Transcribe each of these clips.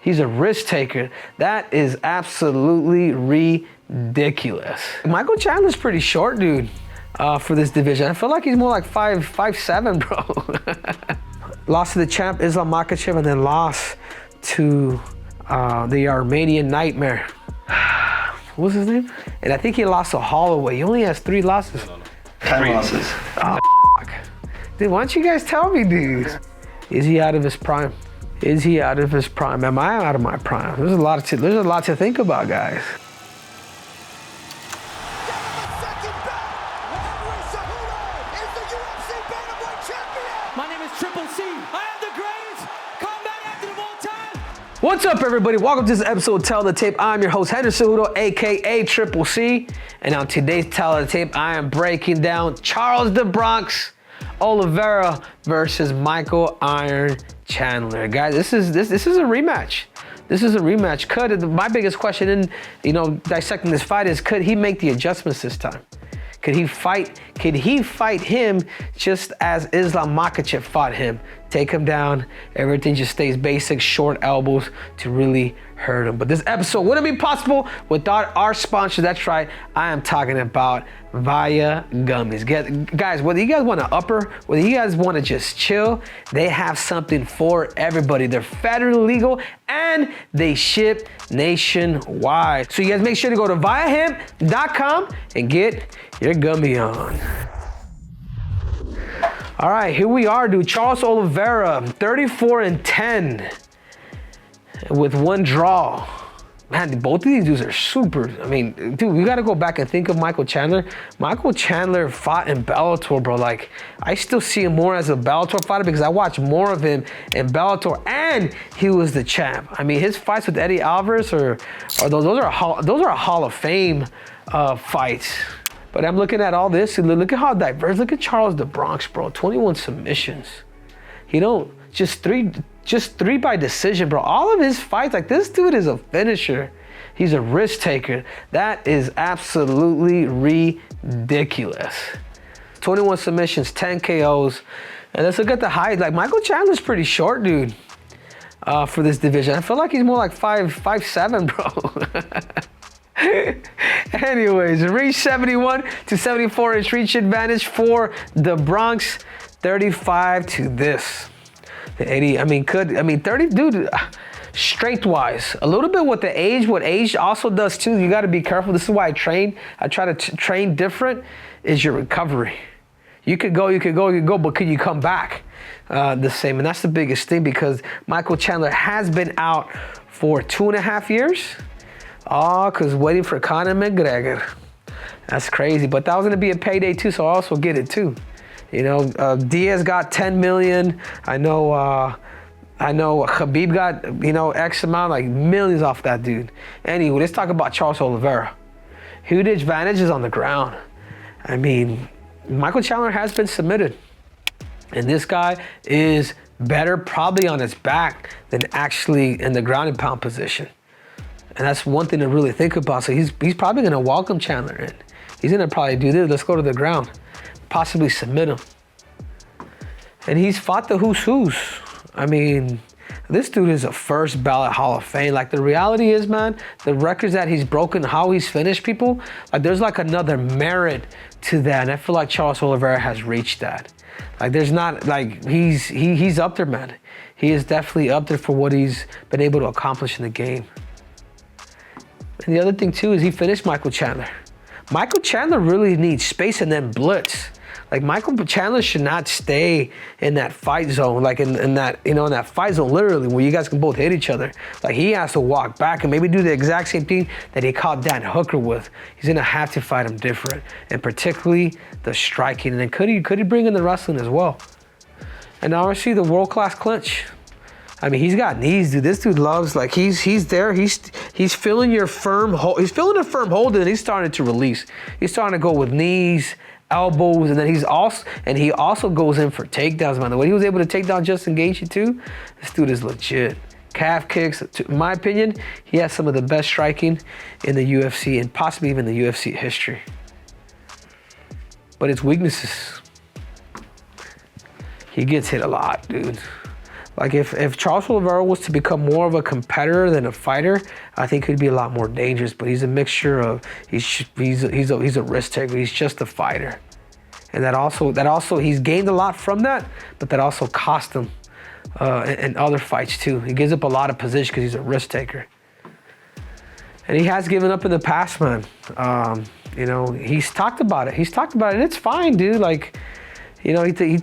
He's a risk taker. That is absolutely ridiculous. Michael Chandler's pretty short, dude, for this division. I feel like he's more like 5'7", bro. Lost to the champ, Islam Makhachev, and then lost to the Armenian Nightmare. What was his name? And I think he lost to Holloway. He only has 3 losses. 10 losses. Oh, dude, why don't you guys tell me, dude? Is he out of his prime? Is he out of his prime? Am I out of my prime? There's a lot to think about, guys. What's up, everybody? Welcome to this episode of Tell the Tape. I'm your host, Cejudo, aka Triple C. And on today's Tell the Tape, I am breaking down Charles the Bronx Oliveira versus Michael Iron Chandler. Guys, this is a rematch. This is a rematch. My biggest question in dissecting this fight is, could he make the adjustments this time? Could he fight him just as Islam Makhachev fought him? Take him down, everything just stays basic, short elbows to really hurt him. But this episode wouldn't be possible without our sponsor. That's right, I am talking about VIIA gummies. Guys, whether you guys want to upper, whether you guys want to just chill, they have something for everybody. They're federally legal and they ship nationwide. So you guys make sure to go to VIIAhemp.com and get your gummy on. All right, here we are, dude. Charles Oliveira, 34-10 with 1 draw. Man, both of these dudes are super. I mean, dude, we gotta go back and think of Michael Chandler. Michael Chandler fought in Bellator, bro. Like, I still see him more as a Bellator fighter because I watched more of him in Bellator, and he was the champ. I mean, his fights with Eddie Alvarez those are Hall of Fame fights. But I'm looking at all this, and look at how diverse. Look at Charles the Bronx, bro. 21 submissions. Just three by decision, bro. All of his fights, like, this dude is a finisher. He's a risk taker. That is absolutely ridiculous. 21 submissions, 10 KOs. And let's look at the height. Like, Michael Chandler's pretty short, dude, for this division. I feel like he's more like 5'7", bro. Anyways, reach 71 to 74 inch reach advantage for the Bronx, 35 to this. The 30, dude, strength wise, a little bit with the age, what age also does too, you got to be careful. This is why I train. I try to train different, is your recovery. You could go, but could you come back the same? And that's the biggest thing, because Michael Chandler has been out for 2.5 years. Oh, because waiting for Conor McGregor. That's crazy. But that was going to be a payday too, so I also get it too. You know, Diaz got 10 million. I know Khabib got, X amount, like millions off that dude. Anyway, let's talk about Charles Oliveira. Huge advantage is on the ground. I mean, Michael Chandler has been submitted. And this guy is better probably on his back than actually in the ground and pound position. And that's one thing to really think about. So he's probably going to welcome Chandler in. He's going to probably do this. Let's go to the ground. Possibly submit him. And he's fought the who's who's. I mean, this dude is a first ballot Hall of Fame. Like, the reality is, man, the records that he's broken, how he's finished people, like, there's like another merit to that. And I feel like Charles Oliveira has reached that. Like, there's not, like, he's up there, man. He is definitely up there for what he's been able to accomplish in the game. And the other thing too is he finished Michael Chandler. Michael Chandler really needs space and then blitz. Like, Michael Chandler should not stay in that fight zone, like in that fight zone, literally, where you guys can both hit each other. Like, he has to walk back and maybe do the exact same thing that he caught Dan Hooker with. He's gonna have to fight him different, and particularly the striking. And then could he bring in the wrestling as well? And now I see the world-class clinch. I mean, he's got knees, dude. This dude loves, like, he's there. He's feeling your firm hold. He's feeling a firm hold, and he's starting to release. He's starting to go with knees, elbows, and then he also goes in for takedowns, man. The way he was able to take down Justin Gaethje too, this dude is legit. Calf kicks, in my opinion, he has some of the best striking in the UFC and possibly even the UFC history. But it's weaknesses. He gets hit a lot, dude. Like if Charles Oliveira was to become more of a competitor than a fighter, I think he'd be a lot more dangerous. But he's a mixture of he's a risk taker. He's just a fighter, and that also he's gained a lot from that, but that also cost him in other fights too. He gives up a lot of position because he's a risk taker, and he has given up in the past, man. You know, he's talked about it. And it's fine, dude. Like, you know, he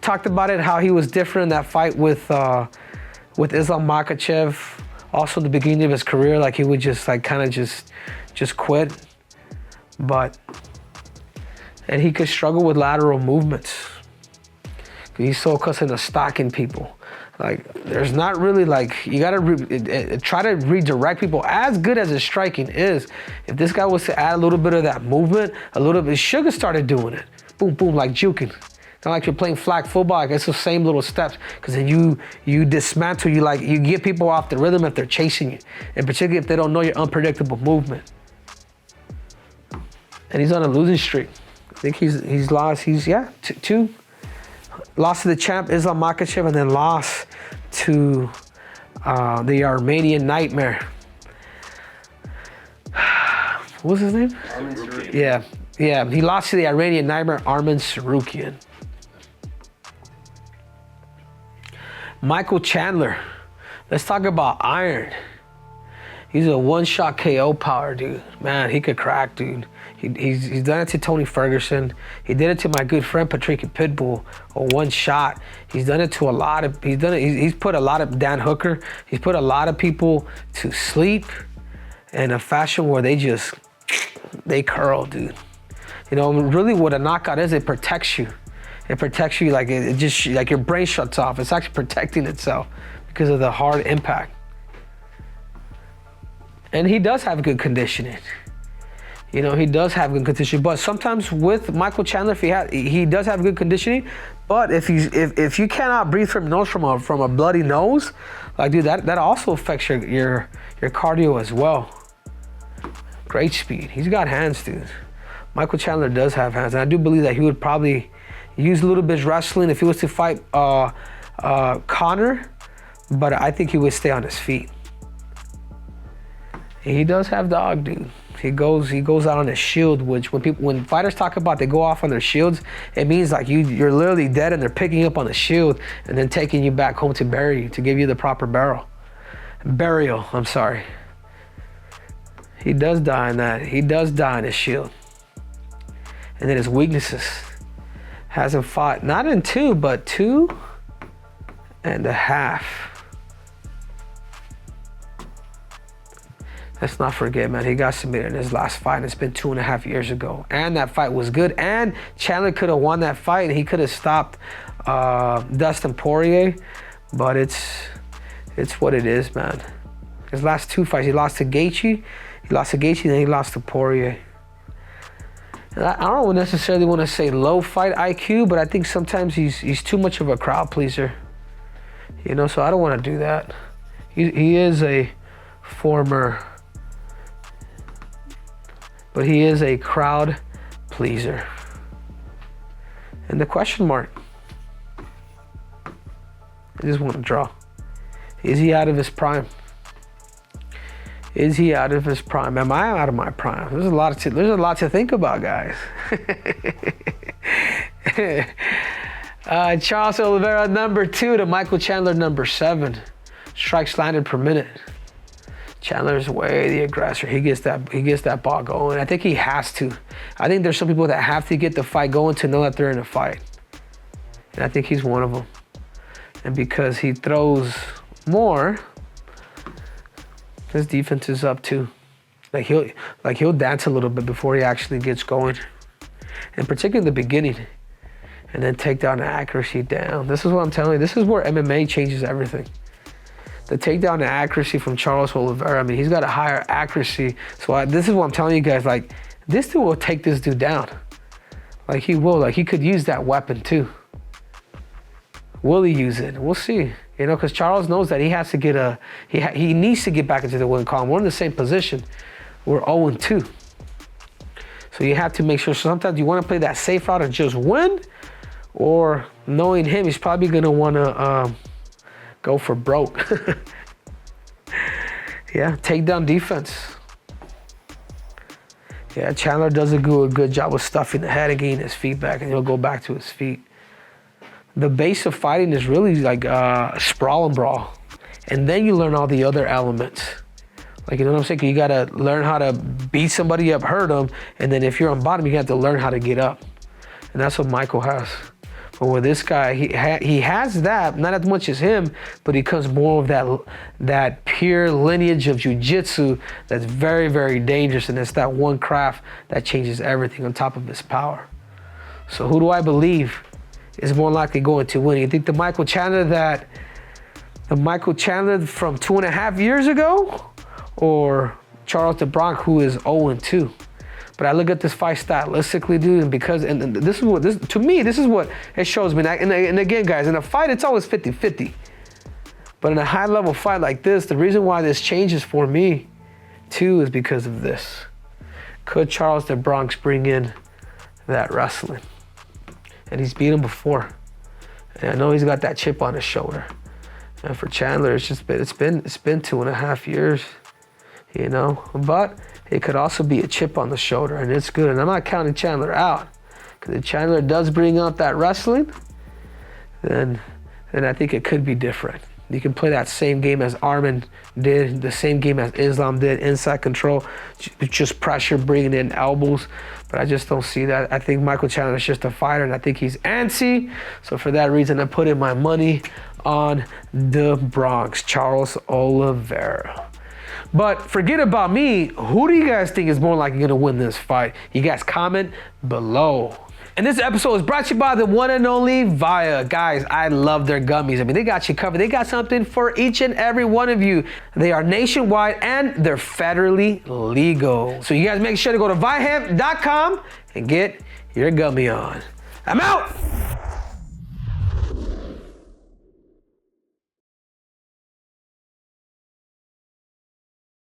talked about it, how he was different in that fight with Islam Makhachev. Also, the beginning of his career, like he would just like kind of just quit. And he could struggle with lateral movements. He's so accustomed to stalking people. Like, there's not really like, you gotta try to redirect people. As good as his striking is, if this guy was to add a little bit of that movement, a little bit, Sugar started doing it. Boom, boom, like juking. Kind of like you're playing flag football. I guess the same little steps, because then you dismantle, you get people off the rhythm if they're chasing you, and particularly if they don't know your unpredictable movement. And he's on a losing streak. I think he's lost. Two. Lost to the champ Islam Makhachev, and then lost to the Armenian Nightmare. What was his name? Yeah. He lost to the Iranian Nightmare, Arman Tsarukyan. Michael Chandler. Let's talk about iron. He's a one-shot KO power, dude. Man, he could crack, dude. He's done it to Tony Ferguson. He did it to my good friend Patricky Pitbull, a one shot. He's done it to a lot of. He's put a lot of Dan Hooker. He's put a lot of people to sleep in a fashion where they curl, dude. You know, really, what a knockout is, it protects you. It protects you like it just like your brain shuts off. It's actually protecting itself because of the hard impact. And he does have good conditioning. You know, he does have good conditioning, but sometimes with Michael Chandler, he does have good conditioning, but if you cannot breathe from nose from a bloody nose, like, dude, that also affects your cardio as well. Great speed. He's got hands, dude. Michael Chandler does have hands, and I do believe that he would probably use a little bit of wrestling if he was to fight Conor, but I think he would stay on his feet. He does have dog, dude. He goes out on his shield, which when fighters talk about they go off on their shields, it means like you're literally dead and they're picking you up on the shield and then taking you back home to bury you, to give you the proper burial. I'm sorry. He does die in that. He does die in his shield. And then his weaknesses. Hasn't fought, not in 2, but 2.5. Let's not forget, man, he got submitted in his last fight, and it's been 2.5 years ago. And that fight was good, and Chandler could have won that fight, and he could have stopped Dustin Poirier, but it's what it is, man. His last 2 fights, he lost to Gaethje, then he lost to Poirier. And I don't necessarily want to say low fight IQ, but I think sometimes he's too much of a crowd pleaser. You know, so I don't want to do that. He is a former... but he is a crowd pleaser. And the question mark, I just want to draw. Is he out of his prime? Is he out of his prime? Am I out of my prime? There's a lot to think about, guys. Charles Oliveira, number 2 to Michael Chandler, number 7. Strikes landed per minute. Chandler's way the aggressor. He gets that ball going. I think he has to. I think there's some people that have to get the fight going to know that they're in a fight. And I think he's one of them. And because he throws more, his defense is up too. He'll dance a little bit before he actually gets going. And particularly in the beginning. And then take down the accuracy down. This is what I'm telling you. This is where MMA changes everything. The takedown and accuracy from Charles Oliveira, I mean, he's got a higher accuracy. So this is what I'm telling you guys, like, this dude will take this dude down. Like, he will. Like, he could use that weapon too. Will he use it? We'll see. You know, because Charles knows that he has to get he needs to get back into the win column. We're in the same position. We're 0-2. So you have to make sure. Sometimes you want to play that safe route and just win, or knowing him, he's probably going to want to go for broke. Yeah, takedown defense. Yeah, Chandler does a good job of stuffing the head and getting his feet back, and he'll go back to his feet. The base of fighting is really like sprawl and brawl. And then you learn all the other elements. Like, you know what I'm saying? You gotta learn how to beat somebody up, hurt them, and then if you're on bottom, you have to learn how to get up. And that's what Michael has. But with this guy, he has that, not as much as him, but he comes more of that pure lineage of jiu-jitsu that's very, very dangerous, and it's that one craft that changes everything on top of his power. So who do I believe is more likely going to win? You think the Michael Chandler from 2.5 years ago, or Charles the Bronx, who is 0-2? But I look at this fight stylistically, dude, and because, and this is what, to me, this is what it shows me. And again, guys, in a fight, it's always 50-50. But in a high level fight like this, the reason why this changes for me, too, is because of this. Could Charles the Bronx bring in that wrestling? And he's beat him before. And I know he's got that chip on his shoulder. And for Chandler, it's been 2.5 years, you know. But it could also be a chip on the shoulder, and it's good. And I'm not counting Chandler out, because if Chandler does bring up that wrestling, then I think it could be different. You can play that same game as Arman did, the same game as Islam did, inside control, just pressure, bringing in elbows. But I just don't see that. I think Michael Chandler is just a fighter, and I think he's antsy. So for that reason, I'm putting my money on the Bronx, Charles Oliveira. But forget about me. Who do you guys think is more likely going to win this fight? You guys comment below. And this episode is brought to you by the one and only VIIA. Guys, I love their gummies. I mean, they got you covered. They got something for each and every one of you. They are nationwide and they're federally legal. So you guys make sure to go to VIIAhemp.com and get your gummy on. I'm out.